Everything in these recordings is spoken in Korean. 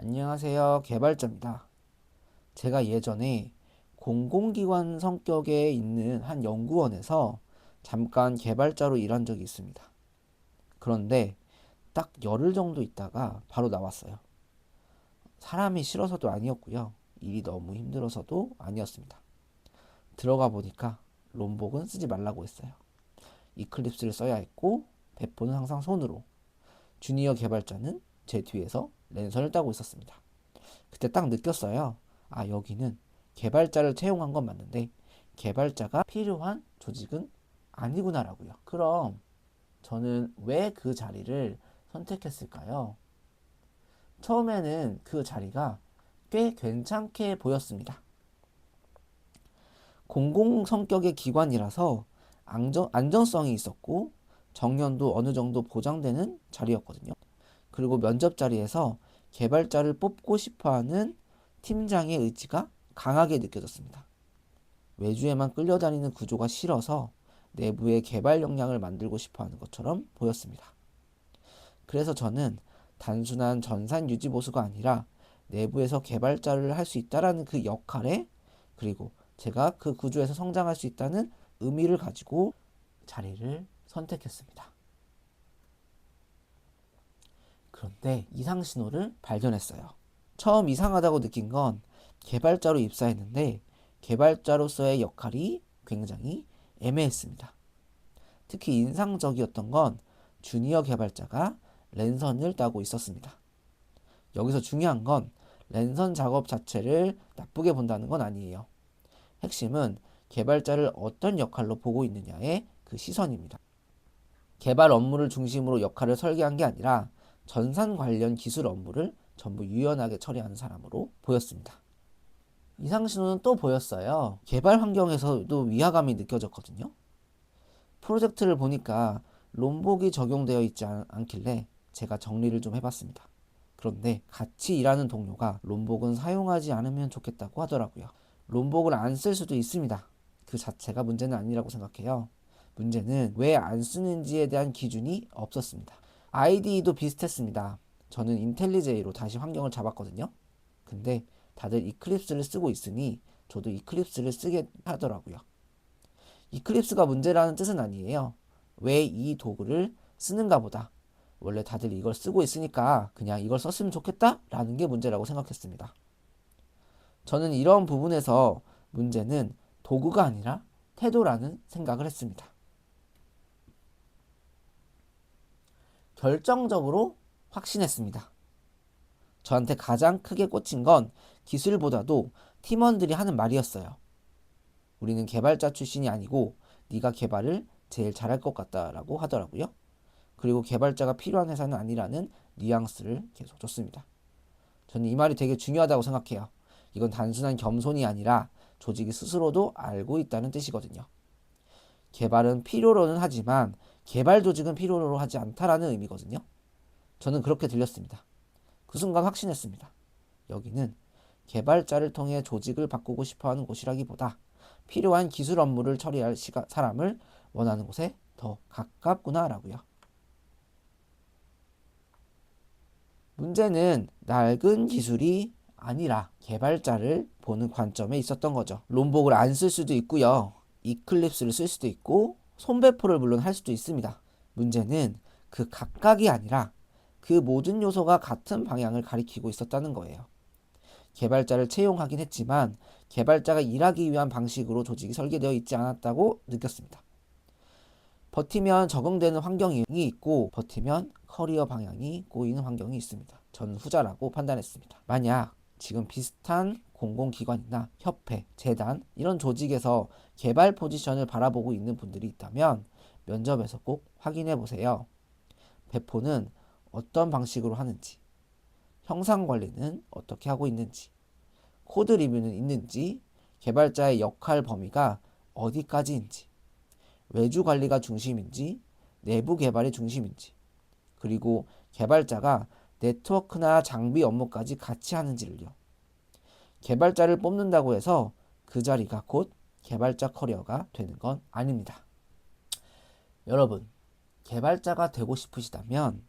안녕하세요. 개발자입니다. 제가 예전에 공공기관 성격에 있는 한 연구원에서 잠깐 개발자로 일한 적이 있습니다. 그런데 딱 열흘 정도 있다가 바로 나왔어요. 사람이 싫어서도 아니었고요. 일이 너무 힘들어서도 아니었습니다. 들어가 보니까 롬복은 쓰지 말라고 했어요. 이클립스를 써야 했고, 배포는 항상 손으로. 주니어 개발자는 제 뒤에서 랜선을 따고 있었습니다. 그때 딱 느꼈어요. 아, 여기는 개발자를 채용한 건 맞는데 개발자가 필요한 조직은 아니구나라고요. 그럼 저는 왜 그 자리를 선택했을까요? 처음에는 그 자리가 꽤 괜찮게 보였습니다. 공공 성격의 기관이라서 안정성이 있었고 정년도 어느 정도 보장되는 자리였거든요. 그리고 면접 자리에서 개발자를 뽑고 싶어하는 팀장의 의지가 강하게 느껴졌습니다. 외주에만 끌려다니는 구조가 싫어서 내부의 개발 역량을 만들고 싶어하는 것처럼 보였습니다. 그래서 저는 단순한 전산 유지 보수가 아니라 내부에서 개발자를 할 수 있다라는 그 역할에, 그리고 제가 그 구조에서 성장할 수 있다는 의미를 가지고 자리를 선택했습니다. 그런데 이상 신호를 발견했어요. 처음 이상하다고 느낀 건 개발자로 입사했는데 개발자로서의 역할이 굉장히 애매했습니다. 특히 인상적이었던 건 주니어 개발자가 랜선을 따고 있었습니다. 여기서 중요한 건 랜선 작업 자체를 나쁘게 본다는 건 아니에요. 핵심은 개발자를 어떤 역할로 보고 있느냐의 그 시선입니다. 개발 업무를 중심으로 역할을 설계한 게 아니라 전산 관련 기술 업무를 전부 유연하게 처리하는 사람으로 보였습니다. 이상 신호는 또 보였어요. 개발 환경에서도 위화감이 느껴졌거든요. 프로젝트를 보니까 롬복이 적용되어 있지 않길래 제가 정리를 좀 해봤습니다. 그런데 같이 일하는 동료가 롬복은 사용하지 않으면 좋겠다고 하더라고요. 롬복을 안 쓸 수도 있습니다. 그 자체가 문제는 아니라고 생각해요. 문제는 왜 안 쓰는지에 대한 기준이 없었습니다. IDE도 비슷했습니다. 저는 인텔리제이로 다시 환경을 잡았거든요. 근데 다들 이클립스를 쓰고 있으니 저도 이클립스를 쓰게 하더라고요. 이클립스가 문제라는 뜻은 아니에요. 왜 이 도구를 쓰는가 보다. 원래 다들 이걸 쓰고 있으니까 그냥 이걸 썼으면 좋겠다라는 게 문제라고 생각했습니다. 저는 이런 부분에서 문제는 도구가 아니라 태도라는 생각을 했습니다. 결정적으로 확신했습니다. 저한테 가장 크게 꽂힌 건 기술보다도 팀원들이 하는 말이었어요. 우리는 개발자 출신이 아니고 네가 개발을 제일 잘할 것 같다라고 하더라고요. 그리고 개발자가 필요한 회사는 아니라는 뉘앙스를 계속 줬습니다. 저는 이 말이 되게 중요하다고 생각해요. 이건 단순한 겸손이 아니라 조직이 스스로도 알고 있다는 뜻이거든요. 개발은 필요로는 하지만 개발 조직은 필요로 하지 않다라는 의미거든요. 저는 그렇게 들렸습니다. 그 순간 확신했습니다. 여기는 개발자를 통해 조직을 바꾸고 싶어하는 곳이라기보다 필요한 기술 업무를 처리할 사람을 원하는 곳에 더 가깝구나라고요. 문제는 낡은 기술이 아니라 개발자를 보는 관점에 있었던 거죠. 롬복을 안 쓸 수도 있고요. 이클립스를 쓸 수도 있고 손배포를 물론 할 수도 있습니다. 문제는 그 각각이 아니라 그 모든 요소가 같은 방향을 가리키고 있었다는 거예요. 개발자를 채용하긴 했지만 개발자가 일하기 위한 방식으로 조직이 설계되어 있지 않았다고 느꼈습니다. 버티면 적응되는 환경이 있고 버티면 커리어 방향이 꼬이는 환경이 있습니다. 저는 후자라고 판단했습니다. 만약 지금 비슷한 공공기관이나 협회, 재단 이런 조직에서 개발 포지션을 바라보고 있는 분들이 있다면 면접에서 꼭 확인해 보세요. 배포는 어떤 방식으로 하는지, 형상 관리는 어떻게 하고 있는지, 코드 리뷰는 있는지, 개발자의 역할 범위가 어디까지인지, 외주 관리가 중심인지, 내부 개발이 중심인지, 그리고 개발자가 네트워크나 장비 업무까지 같이 하는지를요. 개발자를 뽑는다고 해서 그 자리가 곧 개발자 커리어가 되는 건 아닙니다. 여러분, 개발자가 되고 싶으시다면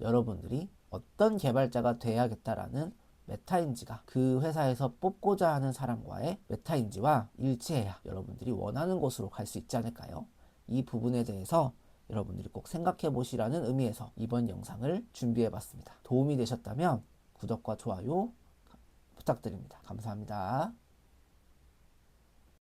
여러분들이 어떤 개발자가 돼야겠다라는 메타인지가 그 회사에서 뽑고자 하는 사람과의 메타인지와 일치해야 여러분들이 원하는 곳으로 갈 수 있지 않을까요? 이 부분에 대해서 여러분들이 꼭 생각해 보시라는 의미에서 이번 영상을 준비해 봤습니다. 도움이 되셨다면 구독과 좋아요 부탁드립니다. 감사합니다.